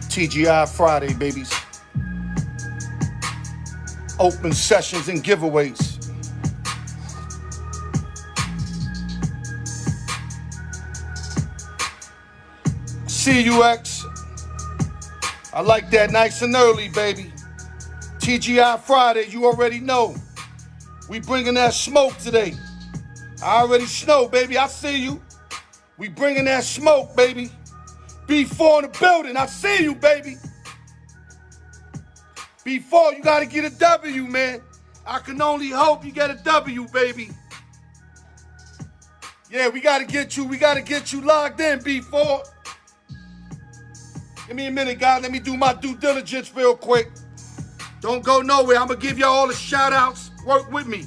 TGI Friday, babies. Open sessions and giveaways. See you, X. I like that nice and early, baby. TGI Friday, you already know. We bringing that smoke today. I already know, baby. I see you. We bringing that smoke, baby. B4 in the building. I see you, baby. B4, you got to get a W, man. I can only hope you get a W, baby. Yeah, we got to get you logged in, B4. Give me a minute, guys. Let me do my due diligence real quick. Don't go nowhere. I'm going to give y'all all the shout-outs. Work with me.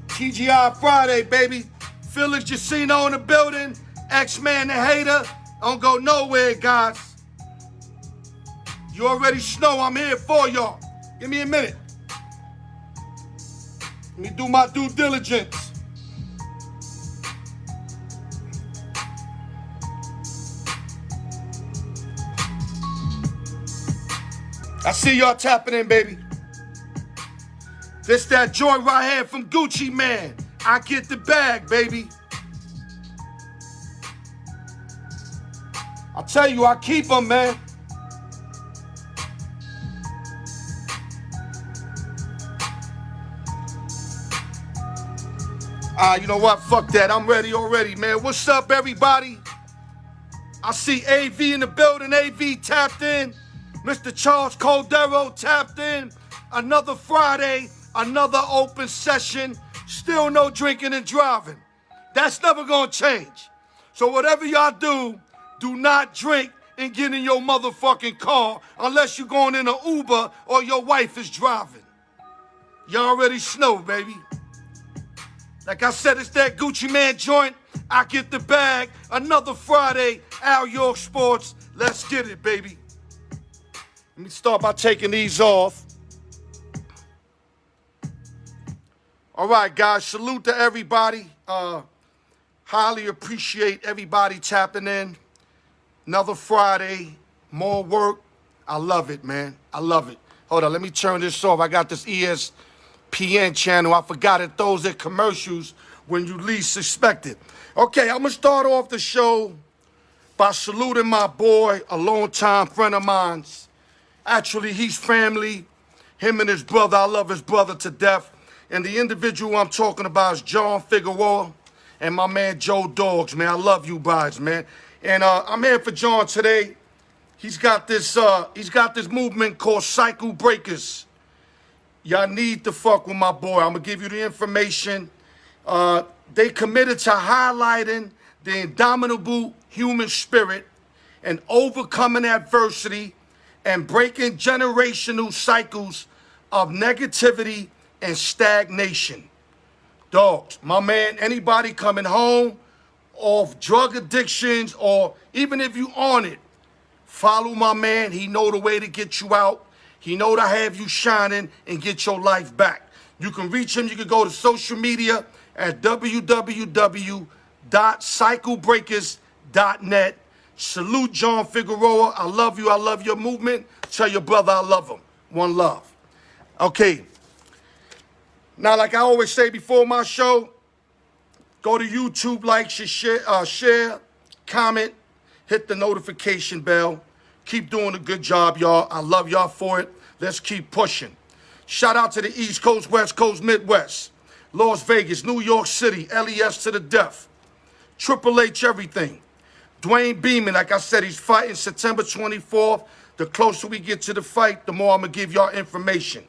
TGI Friday, baby. Felix Jacino in the building. X-Man the hater. Don't go nowhere, guys. You already know I'm here for y'all. Give me a minute. Let me do my due diligence. I see y'all tapping in, baby. This that joint right here from Gucci Man. I get the bag, baby. I tell you, I keep them, man. You know what? Fuck that. I'm ready already, man. What's up, everybody? I see AV in the building. AV tapped in. Mr. Charles Cordero tapped in. Another Friday, another open session. Still no drinking and driving. That's never gonna change. So whatever y'all do, do not drink and get in your motherfucking car unless you're going in an Uber or your wife is driving. You already know, baby. Like I said, it's that Gucci Man joint. I get the bag. Another Friday, Al York Sports. Let's get it, baby. Let me start by taking these off. All right, guys, salute to everybody. Highly appreciate everybody tapping in. Another Friday, more work. I love it, man. I love it. Hold on, let me turn this off. I got this ESPN channel. I forgot it throws their commercials when you least suspect it. Okay, I'm going to start off the show by saluting my boy, a longtime friend of mine. Actually, he's family. Him and his brother. I love his brother to death. And the individual I'm talking about is John Figueroa and my man Joe Dogs, man. I love you guys, man. And I'm here for John today. He's got this movement called Cycle Breakers. Y'all need to fuck with my boy. I'm gonna give you the information. They committed to highlighting the indomitable human spirit and overcoming adversity and breaking generational cycles of negativity and stagnation. Dogs, my man, anybody coming home off drug addictions or even if you on it, follow my man. He know the way to get you out. He know to have you shining and get your life back. You can reach him. You can go to social media at www.cyclebreakers.net. Salute John Figueroa. I love you. I love your movement. Tell your brother I love him. One love. Okay. Now, like I always say before my show, go to YouTube, like, share, comment, hit the notification bell. Keep doing a good job, y'all. I love y'all for it. Let's keep pushing. Shout out to the East Coast, West Coast, Midwest, Las Vegas, New York City, LES to the death, Triple H everything. Dwayne Beeman, like I said, he's fighting September 24th. The closer we get to the fight, the more I'm going to give y'all information.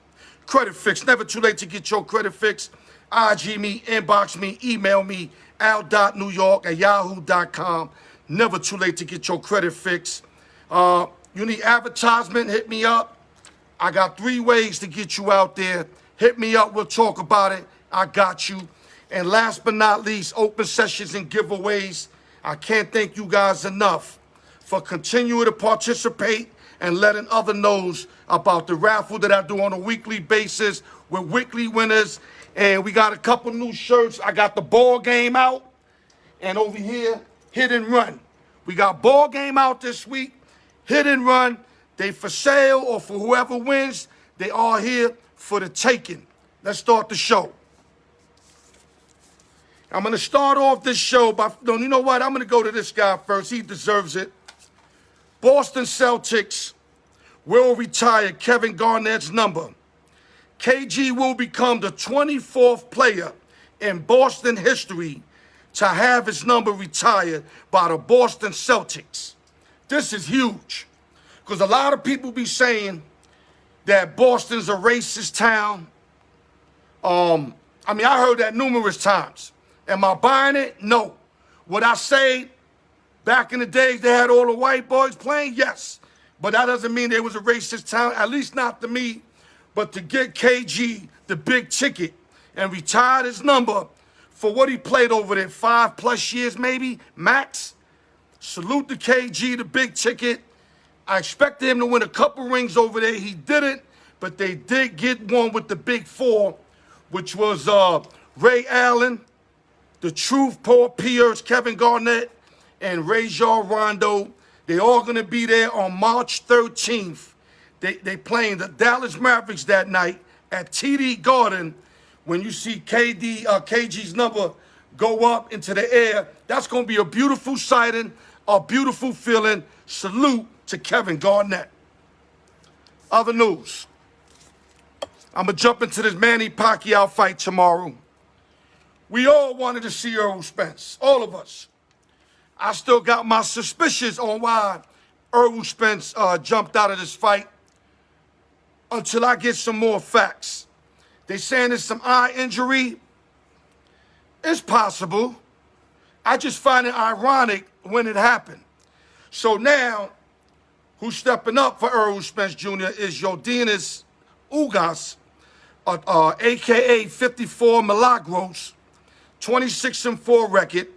Credit fix. Never too late to get your credit fix. IG me, inbox me, email me, al.newyork@yahoo.com. Never too late to get your credit fix. You need advertisement, hit me up. I got 3 ways to get you out there. Hit me up, we'll talk about it. I got you. And last but not least, open sessions and giveaways. I can't thank you guys enough for continuing to participate and letting others know about the raffle that I do on a weekly basis with weekly winners. And we got a couple new shirts. I got the ball game out, and over here, hit and run. We got ball game out this week, hit and run. They for sale or for whoever wins. They are here for the taking. Let's start the show. I'm going to start off this show by, no, you know what? I'm going to go to this guy first. He deserves it. Boston Celtics will retire Kevin Garnett's number. KG will become the 24th player in Boston history to have his number retired by the Boston Celtics. This is huge because a lot of people be saying that Boston's a racist town. I heard that numerous times. Am I buying it? No. Would I say back in the days they had all the white boys playing? Yes. But that doesn't mean they was a racist town, at least not to me. But to get KG the big ticket and retire his number for what he played over there, 5+ years maybe, max. Salute to KG, the big ticket. I expected him to win a couple rings over there. He didn't, but they did get one with the big four, which was Ray Allen, The Truth, Paul Pierce, Kevin Garnett, and Rajon Rondo. They all going to be there on March 13th. They playing the Dallas Mavericks that night at TD Garden. When you see KG's number go up into the air, that's going to be a beautiful sighting, a beautiful feeling. Salute to Kevin Garnett. Other news. I'm going to jump into this Manny Pacquiao fight tomorrow. We all wanted to see Errol Spence, all of us. I still got my suspicions on why Errol Spence jumped out of this fight until I get some more facts. They saying it's some eye injury. It's possible. I just find it ironic when it happened. So now, who's stepping up for Errol Spence Jr. is Yordenis Ugas, a.k.a. 54 Milagros, 26-4 record.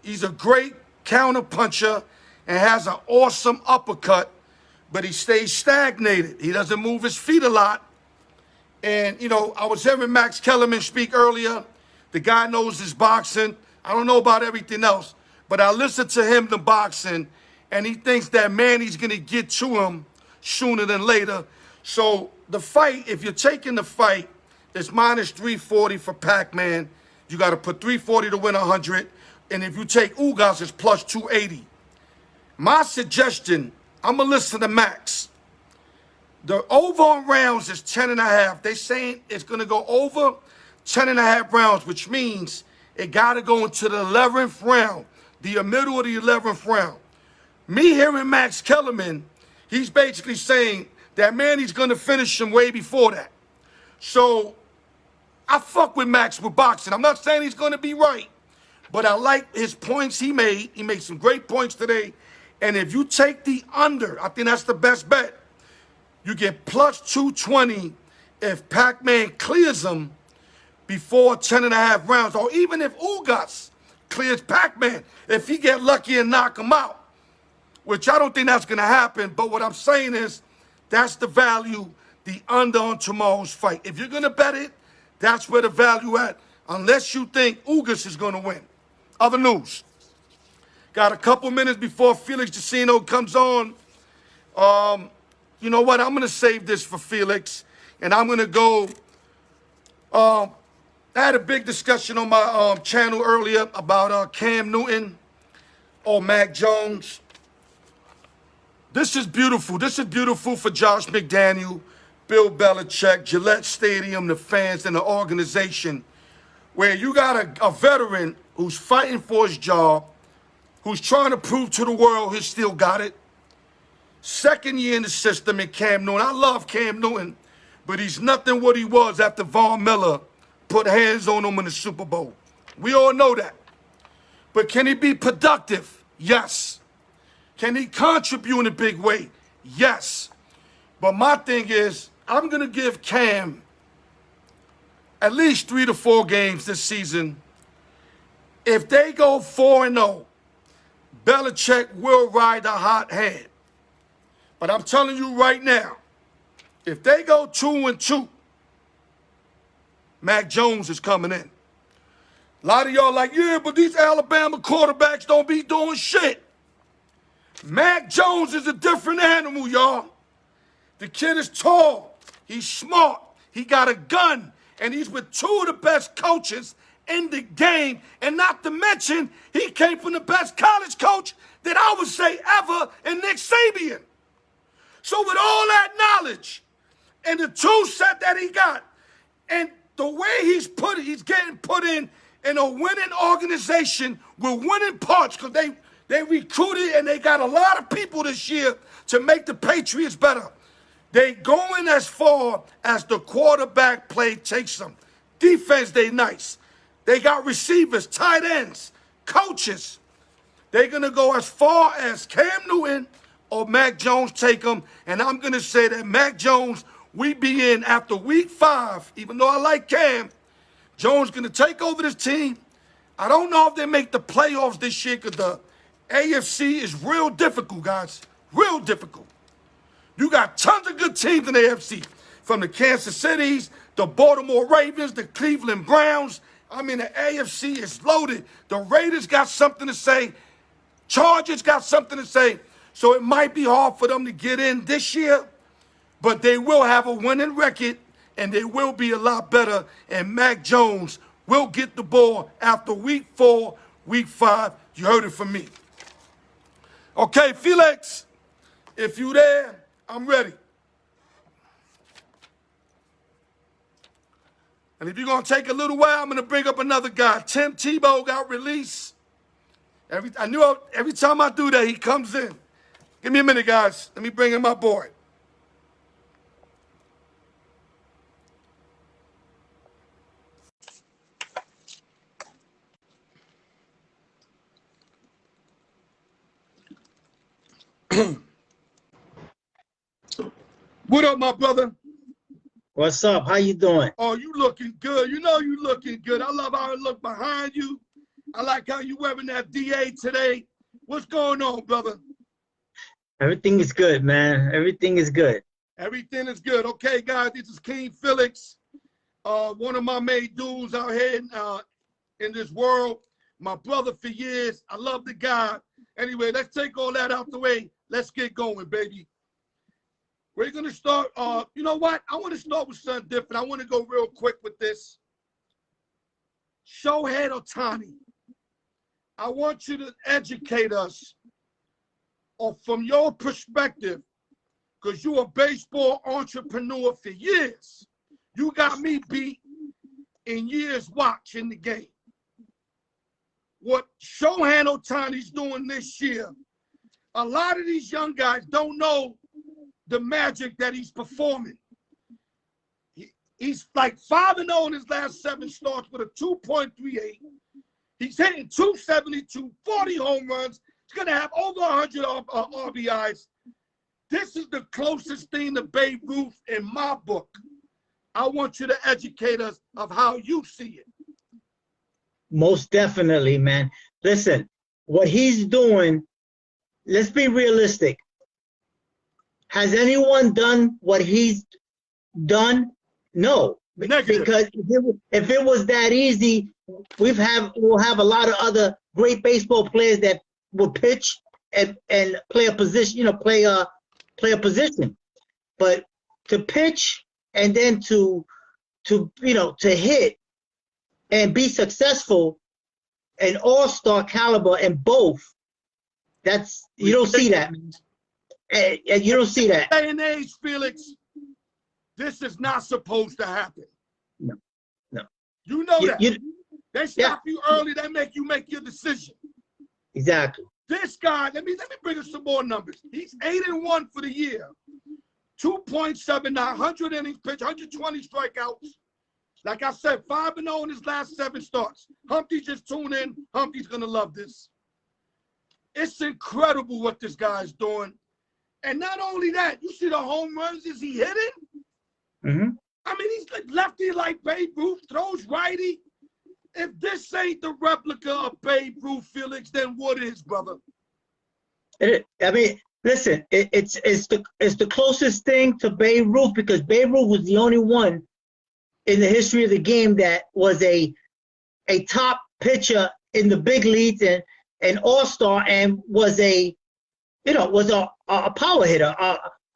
He's a great counter puncher and has an awesome uppercut, but he stays stagnated. He doesn't move his feet a lot. And, I was hearing Max Kellerman speak earlier. The guy knows his boxing. I don't know about everything else, but I listened to him, the boxing, and he thinks that Manny's going to get to him sooner than later. So the fight, if you're taking the fight, it's minus 340 for Pac-Man. You got to put 340 to win 100. And if you take Ugas, it's plus 280. My suggestion, I'm going to listen to Max. The over on rounds is 10.5. They saying it's going to go over 10.5 rounds, which means it got to go into the 11th round, the middle of the 11th round. Me hearing Max Kellerman, he's basically saying that Manny's going to finish him way before that. So I fuck with Max with boxing. I'm not saying he's going to be right, but I like his points he made. He made some great points today. And if you take the under, I think that's the best bet. You get plus 220 if Pac-Man clears him before 10.5 rounds. Or even if Ugas clears Pac-Man, if he get lucky and knock him out, which I don't think that's going to happen. But what I'm saying is that's the value, the under on tomorrow's fight. If you're going to bet it, that's where the value at, unless you think Ugas is going to win. Other news. Got a couple minutes before Felix Jacino comes on. You know what? I'm going to save this for Felix, and I'm going to go. I had a big discussion on my channel earlier about Cam Newton or Mac Jones. This is beautiful. This is beautiful for Josh McDaniel, Bill Belichick, Gillette Stadium, the fans, and the organization, where you got a veteran who's fighting for his job, who's trying to prove to the world he still got it. Second year in the system in Cam Newton. I love Cam Newton, but he's nothing what he was after Von Miller put hands on him in the Super Bowl. We all know that. But can he be productive? Yes. Can he contribute in a big way? Yes. But my thing is, I'm going to give Cam at least 3 to 4 games this season. If they go 4-0, Belichick will ride the hot hand. But I'm telling you right now, if they go 2-2, Mac Jones is coming in. A lot of y'all like, yeah, but these Alabama quarterbacks don't be doing shit. Mac Jones is a different animal, y'all. The kid is tall. He's smart. He got a gun. And he's with two of the best coaches in the game. And not to mention, he came from the best college coach that I would say ever in Nick Saban. So with all that knowledge and the tool set that he got, and the way he's getting put in a winning organization with winning parts, because they recruited and they got a lot of people this year to make the Patriots better. They going as far as the quarterback play takes them. Defense, they nice. They got receivers, tight ends, coaches. They're going to go as far as Cam Newton or Mac Jones take them. And I'm going to say that Mac Jones, we be in after week 5, even though I like Cam, Jones going to take over this team. I don't know if they make the playoffs this year because the AFC is real difficult, guys. Real difficult. You got tons of good teams in the AFC, from the Kansas Cities, the Baltimore Ravens, the Cleveland Browns. I mean, the AFC is loaded. The Raiders got something to say. Chargers got something to say. So it might be hard for them to get in this year, but they will have a winning record, and they will be a lot better. And Mac Jones will get the ball after week 4, week 5. You heard it from me. Okay, Felix, if you there, I'm ready. And if you're going to take a little while, I'm going to bring up another guy. Tim Tebow got released. Every time I do that, he comes in. Give me a minute, guys. Let me bring in my boy. What up, my brother? What's up? How you doing? Oh, you looking good. You know you looking good. I love how it look behind you. I like how you wearing that DA today. What's going on, brother? Everything is good, man. Everything is good. Everything is good. Okay, guys, this is King Felix, one of my main dudes out here in this world. My brother for years. I love the guy. Anyway, let's take all that out the way. Let's get going, baby. We're going to start, you know what? I want to start with something different. I want to go real quick with this. Shohei Ohtani. I want you to educate us from your perspective, because you're a baseball entrepreneur for years. You got me beat in years watching the game. What Shohei Ohtani's doing this year, a lot of these young guys don't know the magic that he's performing. He's like 5-0 in his last 7 starts with a 2.38. He's hitting 272, 40 home runs. He's going to have over 100 RBIs. This is the closest thing to Babe Ruth in my book. I want you to educate us of how you see it. Most definitely, man. Listen, what he's doing, let's be realistic. Has anyone done what he's done? No. Negative. Because if it was that easy, we'll have a lot of other great baseball players that will pitch and play a position, play a position. But to pitch and then to hit and be successful, an all-star caliber in both, you don't see that. And you don't see that. Day and age, Felix, this is not supposed to happen. No. You know that. They stop you early. They make you make your decision. Exactly. This guy, let me bring us some more numbers. He's 8-1 for the year. 2.79, 100 innings pitched, 120 strikeouts. Like I said, 5-0 in his last 7 starts. Humpty just tuned in. Humpty's going to love this. It's incredible what this guy's doing. And not only that, you see the home runs is he hitting? Mm-hmm. I mean, he's like lefty like Babe Ruth, throws righty. If this ain't the replica of Babe Ruth, Felix, then what is, brother? I mean, listen, it's the closest thing to Babe Ruth because Babe Ruth was the only one in the history of the game that was a top pitcher in the big leagues and an all-star and was a power hitter,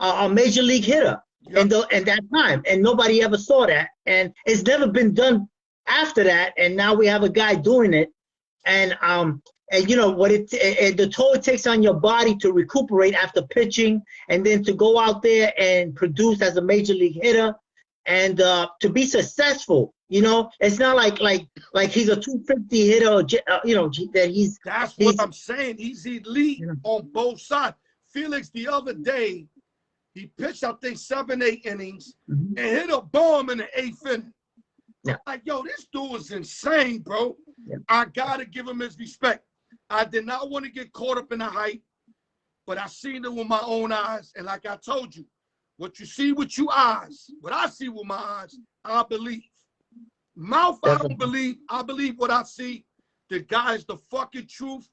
a major league hitter in that time, and nobody ever saw that, and it's never been done after that, and now we have a guy doing it, and you know what the toll it takes on your body to recuperate after pitching, and then to go out there and produce as a major league hitter, and to be successful. You know, it's not like he's a 250 hitter, or, you know, that he's. That's what I'm saying. He's elite on both sides. Felix, the other day, he pitched, I think, 7-8 innings and hit a bomb in the 8th inning. Yeah. Like, yo, this dude is insane, bro. Yeah. I got to give him his respect. I did not want to get caught up in the hype, but I seen it with my own eyes. And like I told you, what you see with your eyes, what I see with my eyes, I believe. Mouth, I don't believe. I believe what I see. The guy is the fucking truth.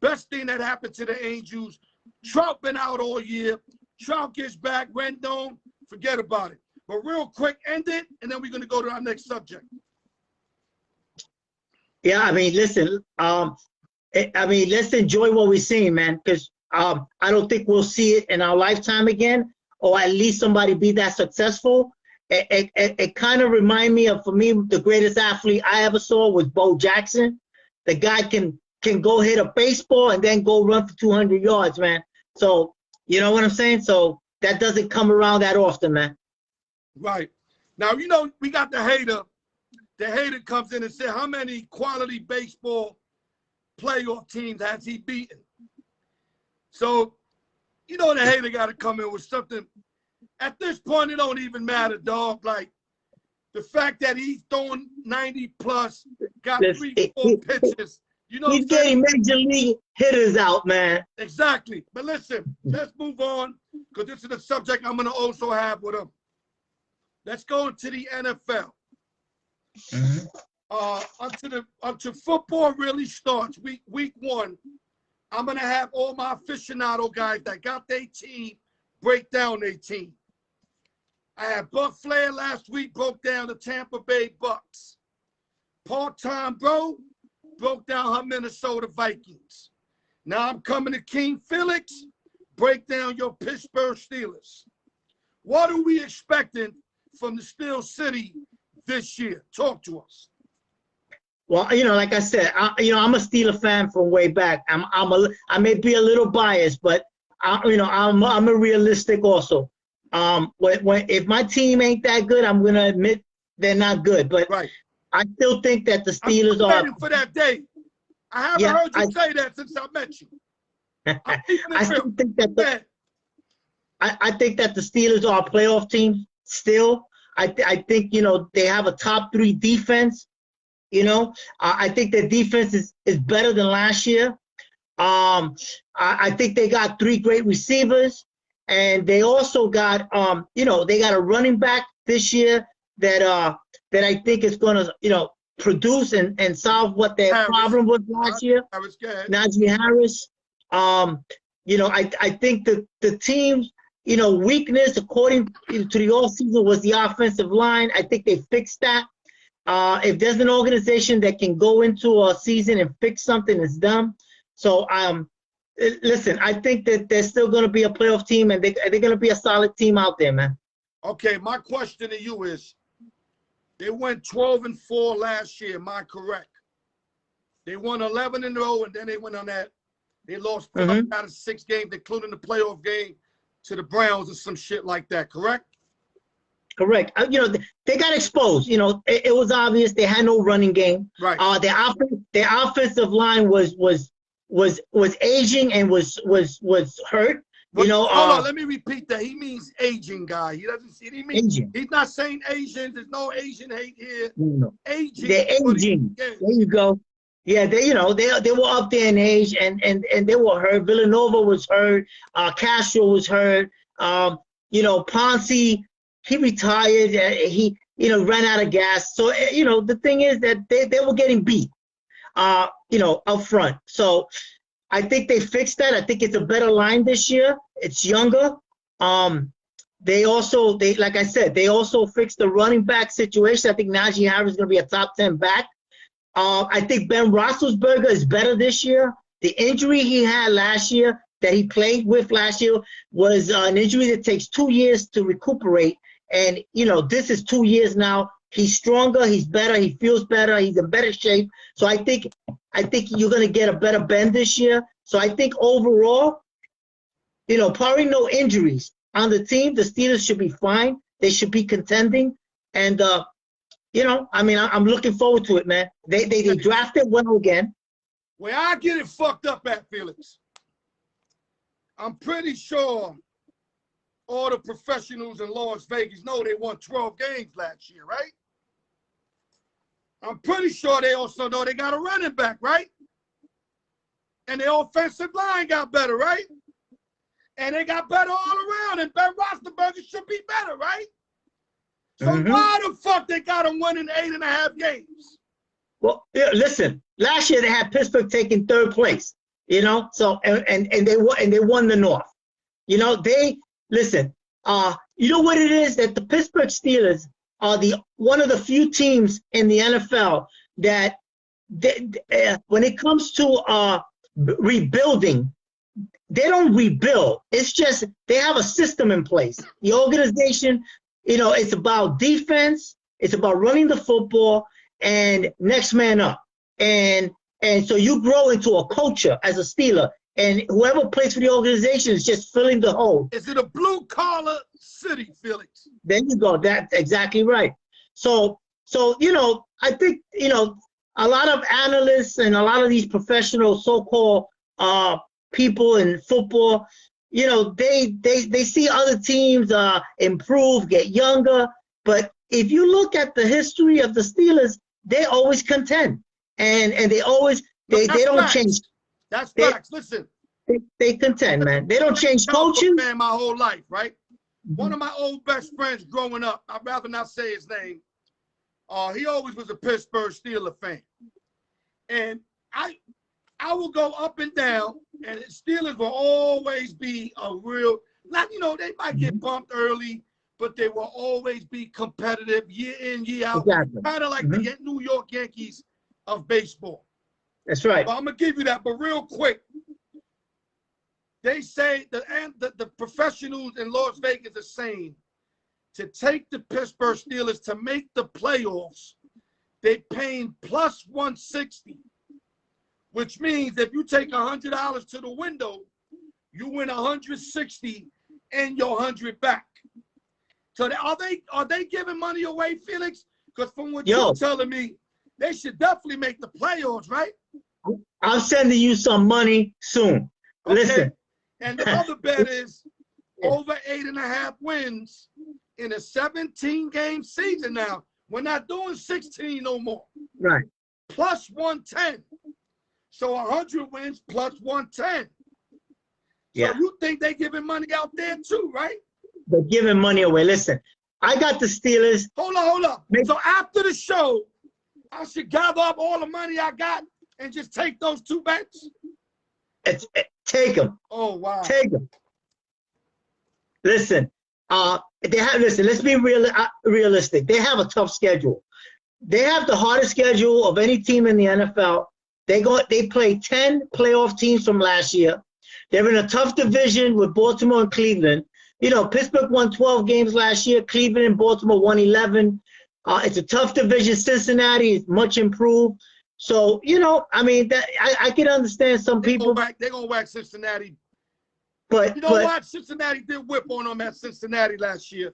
Best thing that happened to the Angels. Trout been out all year. Trout gets back. Rendon, forget about it. But real quick, end it, and then we're going to go to our next subject. Yeah, I mean, listen. Let's enjoy what we're seeing, man, because I don't think we'll see it in our lifetime again, or at least somebody be that successful. It kind of remind me of, for me, the greatest athlete I ever saw was Bo Jackson. The guy can go hit a baseball and then go run for 200 yards, man. So, you know what I'm saying? So that doesn't come around that often, man. Right. Now, you know, we got the hater. The hater comes in and says, how many quality baseball playoff teams has he beaten? So, you know, the hater got to come in with something. At this point, it don't even matter, dog. Like, the fact that he's throwing 90 plus, got 3-4 pitches. You know, he's getting major league hitters out, man. Exactly. But listen, let's move on, because this is the subject I'm going to also have with him. Let's go into the NFL. Until football really starts, week 1, I'm going to have all my aficionado guys that got their team break down their team. I had Buck Flair last week, broke down the Tampa Bay Bucks. Part-time bro broke down her Minnesota Vikings. Now I'm coming to King Felix, break down your Pittsburgh Steelers. What are we expecting from the Steel City this year? Talk to us. Well, you know, like I said, I'm a Steeler fan from way back. I may be a little biased, but I'm a realistic also. If my team ain't that good, I'm gonna admit they're not good. But right. I still think that the Steelers are waiting for that day. I haven't heard you say that since I met you. I still think that I think that the Steelers are a playoff team still. I think, you know, they have a top 3 defense. You know, I think their defense is better than last year. I think they got 3 great receivers, and they also got they got a running back this year that I think is going to, you know, produce and solve what their problem was last year. Najee Harris. You know, I think the team's, you know, weakness according to the offseason was the offensive line. I think they fixed that. If there's an organization that can go into a season and fix something, it's them. So, listen, I think that they're still going to be a playoff team, and they're going to be a solid team out there, man. Okay, my question to you is, they went 12-4 last year, am I correct? They won 11-0, and then they went on that. They lost 5 out of 6 games, including the playoff game to the Browns or some shit like that, correct? Correct. You know, they got exposed. You know, it was obvious they had no running game. Right. Their offensive line was aging and was hurt. But, you know, hold on, let me repeat that. He means aging guy. He doesn't see. He means aging. He's not saying Asian. There's no Asian hate here. No. Aging. They're aging. There you go. Yeah, they were up there in age, and they were hurt. Villanova was hurt. Castro was hurt. You know, Ponce, he retired. He ran out of gas. So you know, the thing is that they were getting beat. You know, up front. So I think they fixed that. I think it's a better line this year. It's younger. They like I said, they also fixed the running back situation. I think Najee Harris is going to be a top 10 back. I think Ben Roethlisberger is better this year. The injury he had last year that he played with last year was an injury that takes 2 years to recuperate. And, this is 2 years now. He's stronger. He's better. He feels better. He's in better shape. So I think you're going to get a better Ben this year. So I think overall, probably no injuries on the team. The Steelers should be fine. They should be contending. And, I'm looking forward to it, man. They drafted well again. Where I get it fucked up at, Felix, I'm pretty sure all the professionals in Las Vegas know they won 12 games last year, right? I'm pretty sure they also know they got a running back, right? And their offensive line got better, right? And they got better all around, and Ben Roethlisberger should be better, right? So why the fuck they got them winning 8.5 games? Well, listen. Last year they had Pittsburgh taking 3rd place. So and they won the North. They listen. You know what it is that the Pittsburgh Steelers are one of the few teams in the NFL that when it comes to rebuilding, they don't rebuild. It's just they have a system in place. The organization, it's about defense. It's about running the football and next man up. And so you grow into a culture as a Steeler. And whoever plays for the organization is just filling the hole. Is it a blue-collar city, Felix? There you go. That's exactly right. So I think, a lot of analysts and a lot of these professional so-called people in football, they see other teams improve, get younger. But if you look at the history of the Steelers, they always contend. And they always, they don't change. That's facts. Listen. They contend, man. They don't change coaching. Man, my whole life, right? One of my old best friends growing up, I'd rather not say his name. He always was a Pittsburgh Steelers fan. And I will go up and down, and the Steelers will always be a real, they might get bumped early, but they will always be competitive year in, year out. Exactly. Kind of like the New York Yankees of baseball. That's right. I'm going to give you that, but real quick. They say the professionals in Las Vegas are saying to take the Pittsburgh Steelers to make the playoffs, they paying plus 160, which means if you take $100 to the window, you win 160 and your 100 back. So are they giving money away, Felix? Because from what you're telling me, they should definitely make the playoffs, right? I'm sending you some money soon. Okay. Listen. And the other bet is over 8.5 wins in a 17-game season now. We're not doing 16 no more. Right. Plus 110. So 100 wins plus 110. Yeah. So you think they're giving money out there too, right? They're giving money away. Listen, I got the Steelers. Hold on. So after the show, I should gather up all the money I got and just take those 2 bets? Take them. Oh, wow. Take them. Listen, let's be realistic. They have a tough schedule. They have the hardest schedule of any team in the NFL. They play 10 playoff teams from last year. They're in a tough division with Baltimore and Cleveland. Pittsburgh won 12 games last year. Cleveland and Baltimore won 11. It's a tough division. Cincinnati is much improved. So, I can understand some people. They're going to whack Cincinnati. But what? Cincinnati did whip on them at Cincinnati last year.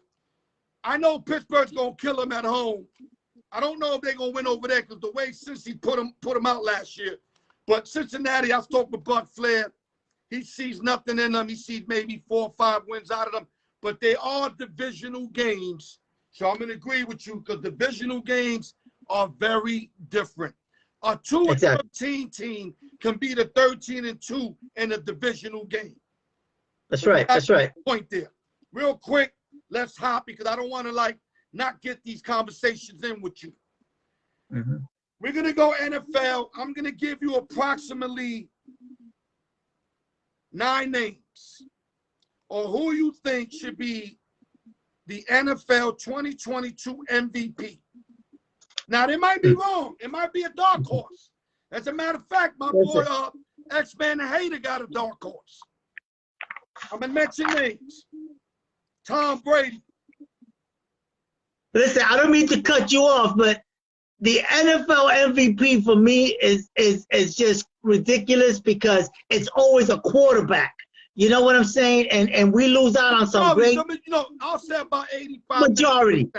I know Pittsburgh's going to kill them at home. I don't know if they're going to win over there because the way Cincy put them out last year. But Cincinnati, I spoke with Buck Flair. He sees nothing in them. He sees maybe 4 or 5 wins out of them. But they are divisional games. So I'm going to agree with you because divisional games are very different. A 2-13 team can beat a 13-2 in a divisional game. That's right. That's right. Point there. Real quick, let's hop because I don't want to not get these conversations in with you. Mm-hmm. We're gonna go NFL. I'm gonna give you approximately 9 names on who you think should be the NFL 2022 MVP. Now, they might be wrong. It might be a dark horse. As a matter of fact, my boy X-Man and Hater got a dark horse. I'm going to mention names. Tom Brady. Listen, I don't mean to cut you off, but the NFL MVP for me is just ridiculous because it's always a quarterback. You know what I'm saying? And we lose out on some great I'll say about 85% majority.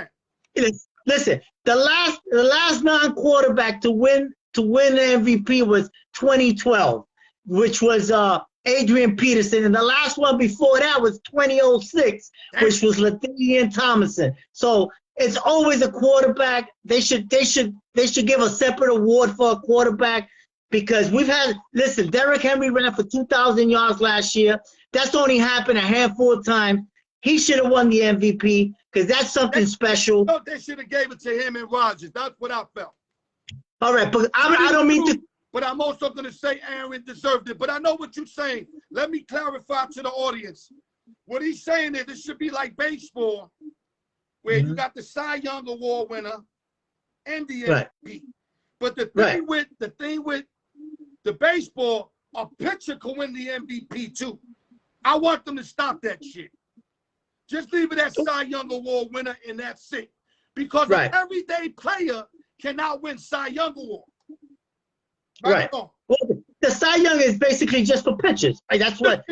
Listen, the last non-quarterback to win the MVP was 2012, which was Adrian Peterson, and the last one before that was 2006, which was LaDainian Tomlinson. So it's always a quarterback. They should give a separate award for a quarterback because listen, Derrick Henry ran for 2,000 yards last year. That's only happened a handful of times. He should have won the MVP because that's something special. No, they should have gave it to him and Rodgers. That's what I felt. All right, but I don't mean to. But I'm also going to say Aaron deserved it. But I know what you're saying. Let me clarify to the audience. What he's saying is this should be like baseball, where you got the Cy Young Award winner and the MVP. But the thing with the baseball, a pitcher can win the MVP too. I want them to stop that shit. Just leave it as Cy Young Award winner and that's it. Because an everyday player cannot win Cy Young Award. Right. Well, the Cy Young is basically just for pitchers. That's what.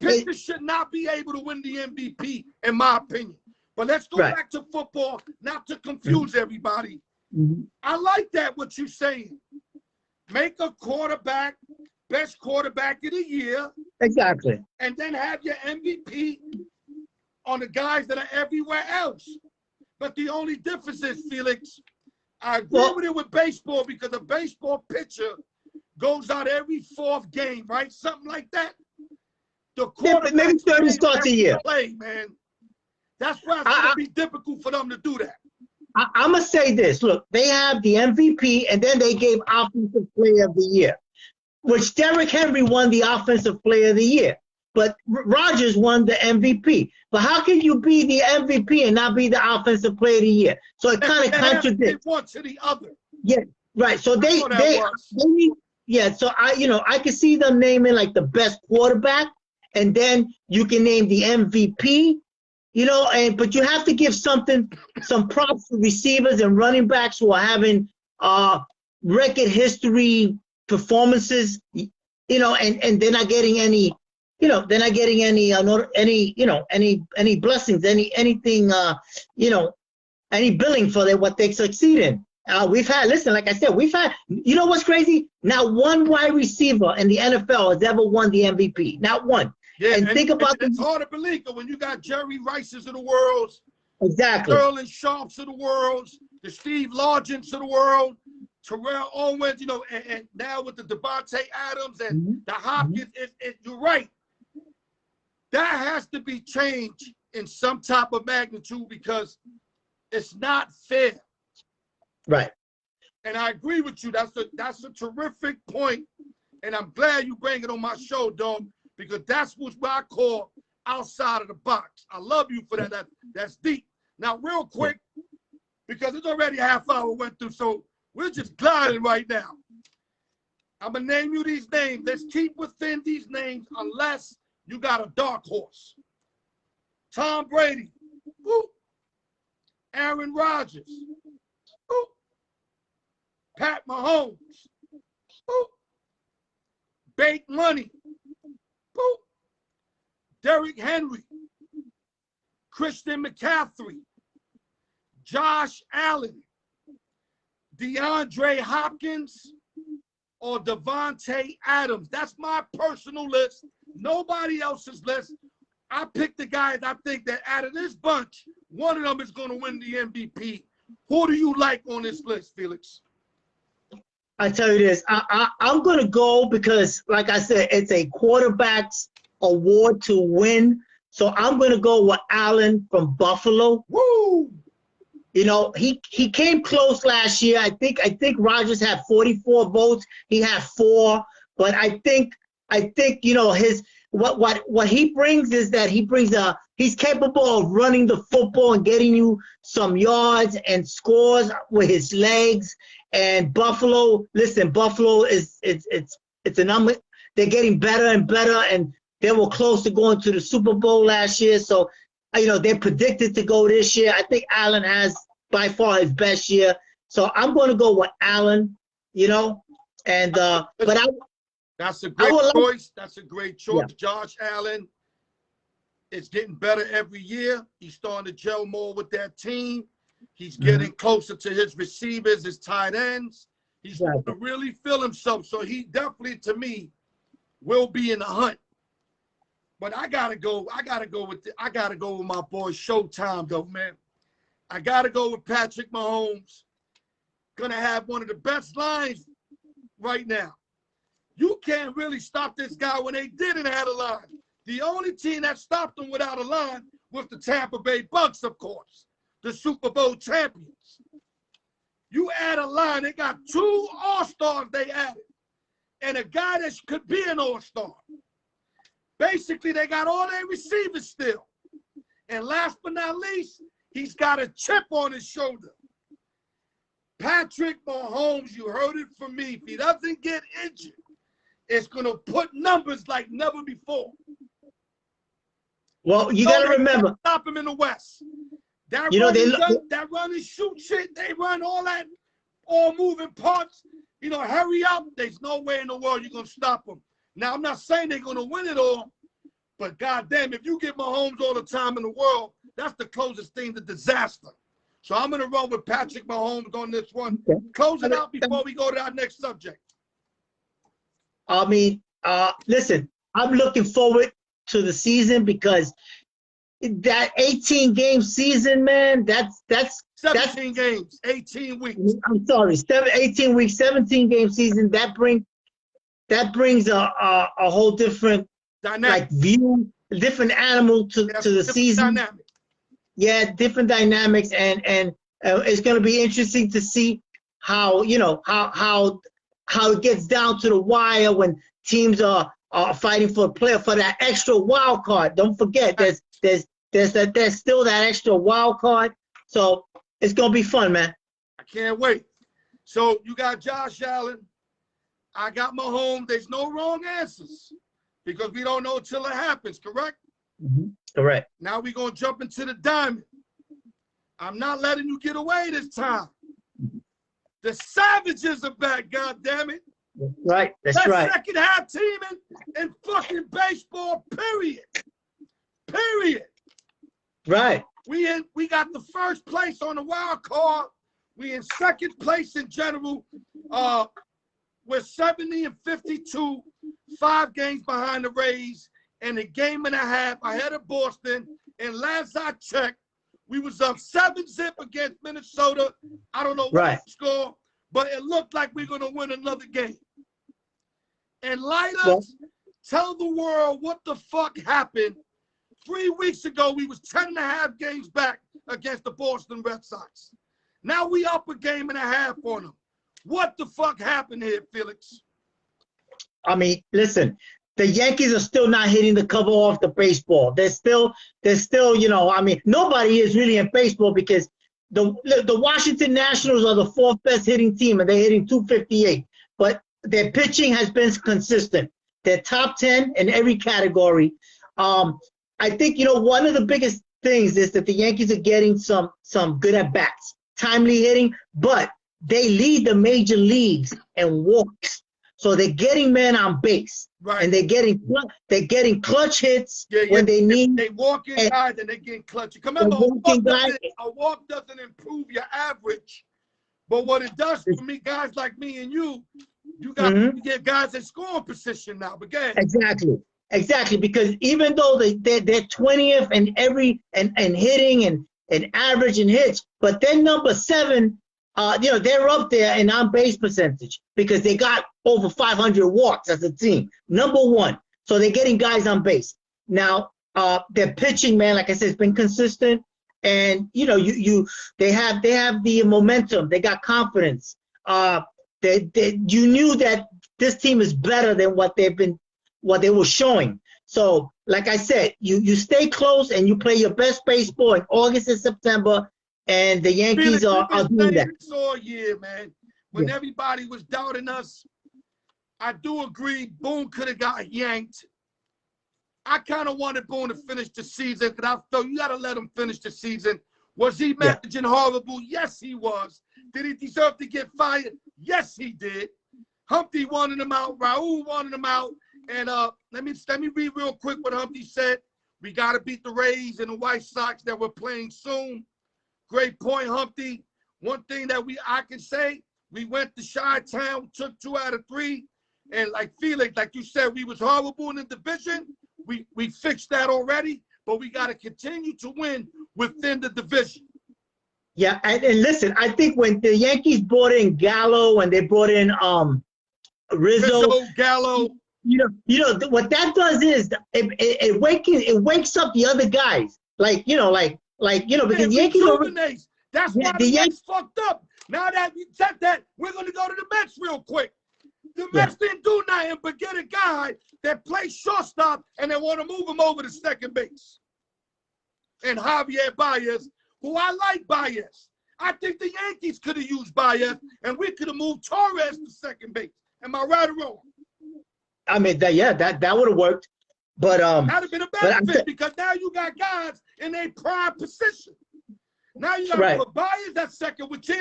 Pitchers should not be able to win the MVP, in my opinion. But let's go back to football, not to confuse everybody. I like that, what you're saying. Make a quarterback, best quarterback of the year. Exactly. And then have your MVP on the guys that are everywhere else. But the only difference is, Felix, I agree with it with baseball because a baseball pitcher goes out every 4th game, right? Something like that. The quarterback maybe 30 starts a year. Play, man. That's why it's going to be difficult for them to do that. I'm going to say this. Look, they have the MVP, and then they gave Offensive Player of the Year, which Derrick Henry won the Offensive Player of the Year. But Rodgers won the MVP. But how can you be the MVP and not be the Offensive Player of the Year? So it kind of contradicts. One to the other. Yeah, right. So they need, so I can see them naming like the best quarterback, and then you can name the MVP, but you have to give some props to receivers and running backs who are having record history performances, and they're not getting any. They're not getting any blessings, anything, any billing for what they succeed in. We've had, like I said, what's crazy? Not one wide receiver in the NFL has ever won the MVP. Not one. Yeah, and think about it's hard to believe when you got Jerry Rices of the world, exactly, Sterling Sharps of the world, the Steve Largents of the world, Terrell Owens, and now with the Devontae Adams and the Hopkins, you're right. That has to be changed in some type of magnitude because it's not fair. Right. And I agree with you. That's a terrific point. And I'm glad you bring it on my show, dog, because that's what I call outside of the box. I love you for that. That's deep. Now, real quick, because it's already a half hour went through, so we're just gliding right now. I'm going to name you these names. Let's keep within these names unless you got a dark horse. Tom Brady. Woo. Aaron Rodgers. Woo. Pat Mahomes. Woo. Bake Money. Woo. Derrick Henry. Christian McCaffrey. Josh Allen. DeAndre Hopkins or Devontae Adams. That's my personal list. Nobody else's list. I picked the guys I think that out of this bunch, one of them is going to win the MVP. Who do you like on this list, Felix? I tell you this, I'm going to go because, like I said, it's a quarterback's award to win. So I'm going to go with Allen from Buffalo. Woo! He came close last year. I think Rodgers had 44 votes. He had 4, but I think I think what he brings is that he's capable of running the football and getting you some yards and scores with his legs. And Buffalo, listen, Buffalo it's a number. They're getting better and better, and they were close to going to the Super Bowl last year. So, they're predicted to go this year. I think Allen has by far his best year. So I'm going to go with Allen. And that's a great choice. That's a great choice. Yeah. Josh Allen is getting better every year. He's starting to gel more with that team. He's getting closer to his receivers, his tight ends. He's going to really feel himself. So he definitely, to me, will be in the hunt. But I gotta go with my boy Showtime though, man. I gotta go with Patrick Mahomes. Gonna have one of the best lines right now. You can't really stop this guy when they didn't have a line. The only team that stopped him without a line was the Tampa Bay Bucks, of course, the Super Bowl champions. You add a line, they got 2 All-Stars they added, and a guy that could be an All-Star. Basically, they got all their receivers still. And last but not least, he's got a chip on his shoulder. Patrick Mahomes, you heard it from me. If he doesn't get injured, it's going to put numbers like never before. Well, you got to remember. Stop him in the West. That run and shoot shit, they run all that, all moving parts. Hurry up. There's no way in the world you're going to stop them. Now, I'm not saying they're going to win it all, but goddamn, if you get Mahomes all the time in the world, that's the closest thing to disaster. So I'm going to run with Patrick Mahomes on this one. Okay. Close it out before we go to our next subject. Listen, I'm looking forward to the season because that 18-game season, man, that's 17 games, 18 weeks. I'm sorry, 18 weeks, 17-game season. That brings a whole different view, different animal to the season. Dynamic. Yeah, different dynamics, and it's going to be interesting to see how how it gets down to the wire when teams are fighting for a player for that extra wild card. Don't forget, there's still that extra wild card. So it's going to be fun, man. I can't wait. So you got Josh Allen. I got Mahomes. There's no wrong answers because we don't know until it happens, correct? Mm-hmm. Correct. Now we're going to jump into the diamond. I'm not letting you get away this time. The Savages are back, goddammit. Right, that's right. Second half team in fucking baseball, period. Period. Right. We got the first place on the wild card. We in second place in general. We're 70-52, 5 games behind the Rays, and a game and a half ahead of Boston. And last I checked, we was up 7-0 against Minnesota. I don't know what the score, but it looked like we're going to win another game. And light us, tell the world what the fuck happened. 3 weeks ago, we was 10.5 games back against the Boston Red Sox. Now we up a game and a half on them. What the fuck happened here, Felix? I mean, listen, the Yankees are still not hitting the cover off the baseball. They're still, nobody is really in baseball because the Washington Nationals are the 4th best hitting team and they're hitting 258. But their pitching has been consistent. They're top 10 in every category. I think, one of the biggest things is that the Yankees are getting some good at-bats, timely hitting, but they lead the major leagues in walks. So they're getting men on base. Right. And they're getting clutch hits when they need. They walk in guys and they're getting clutch. Remember, a walk doesn't improve your average. But what it does for me, guys like me and you got to get guys in scoring position now. But again. Exactly. Because even though they're 20th in every and hitting and average and hits, but they're number 7. They're up there in on-base percentage because they got over 500 walks as a team. Number 1. So they're getting guys on base. Now, their pitching, man, like I said, it's been consistent. And, they have the momentum. They got confidence. You knew that this team is better than what they've been what they were showing. So, like I said, you stay close and you play your best baseball in August and September, and the Yankees are doing that. This all year, man. When everybody was doubting us, I do agree. Boone could have got yanked. I kind of wanted Boone to finish the season because I thought you got to let him finish the season. Was he managing horrible? Yes, he was. Did he deserve to get fired? Yes, he did. Humphrey wanted him out. Raul wanted him out. And let me read real quick what Humphrey said. We got to beat the Rays and the White Sox that we're playing soon. Great point, Humphrey. One thing that I can say, we went to Chi-Town, took 2 out of 3. And like Felix, like you said, we was horrible in the division. We fixed that already, but we got to continue to win within the division. Yeah, and listen, I think when the Yankees brought in Gallo and they brought in Rizzo, Gallo, you know what that does is it wakes up the other guys, because the Yankees that's why the Yankees fucked up. Now that you said that, we're gonna go to the Mets real quick. The Mets didn't do nothing but get a guy that plays shortstop and they want to move him over to second base. And Javier Baez, who I like Baez. I think the Yankees could have used Baez and we could have moved Torres to second base. Am I right or wrong? I mean, that would have worked. But that'd have been a benefit because now you got guys in a prime position. Now you got to put Baez at second, which he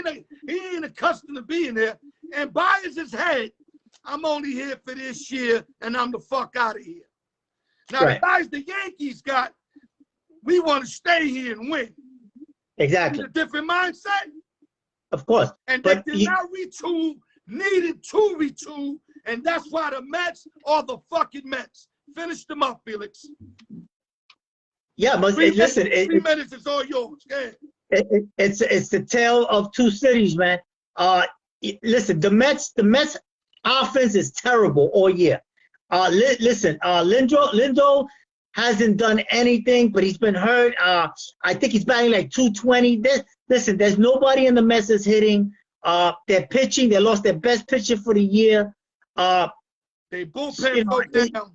ain't accustomed to being there. And Baez's head, I'm only here for this year, and I'm the fuck out of here. Now, the guys the Yankees got, we want to stay here and win. Exactly. It's a different mindset. Of course. And they did not retool, needed to retool, and that's why the Mets are the fucking Mets. Finish them up, Felix. Yeah, but listen. 3 minutes is all yours. It's the tale of two cities, man. Listen, the Mets offense is terrible all year. Lindo hasn't done anything, but he's been hurt. I think he's batting like 220. Listen, there's nobody in the Mets that's hitting. They're pitching. They lost their best pitcher for the year. They bullpen down.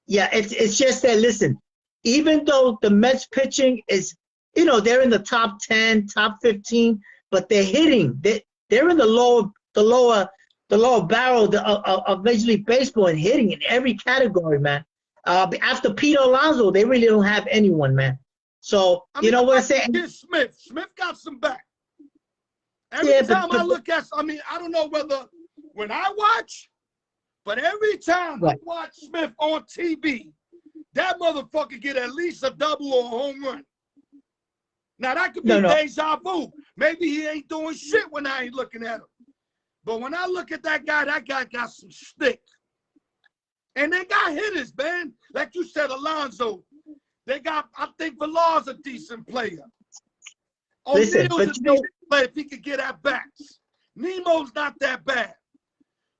Yeah, it's just that, listen, even though the Mets pitching is, they're in the top 10, top 15, but they're hitting. They're in the lower barrel of Major League Baseball and hitting in every category, man. After Pete Alonso, they really don't have anyone, man. So, you know what I'm saying? Smith got some back. Every time I look at, I don't know whether when I watch, but every time I watch Smith on TV, that motherfucker get at least a double or a home run. Now, that could be deja vu. Maybe he ain't doing shit when I ain't looking at him. But when I look at that guy got some stick. And they got hitters, man. Like you said, Alonso. They got, I think Villar's a decent player. O'Neal's a decent player if he could get at bats. Nemo's not that bad.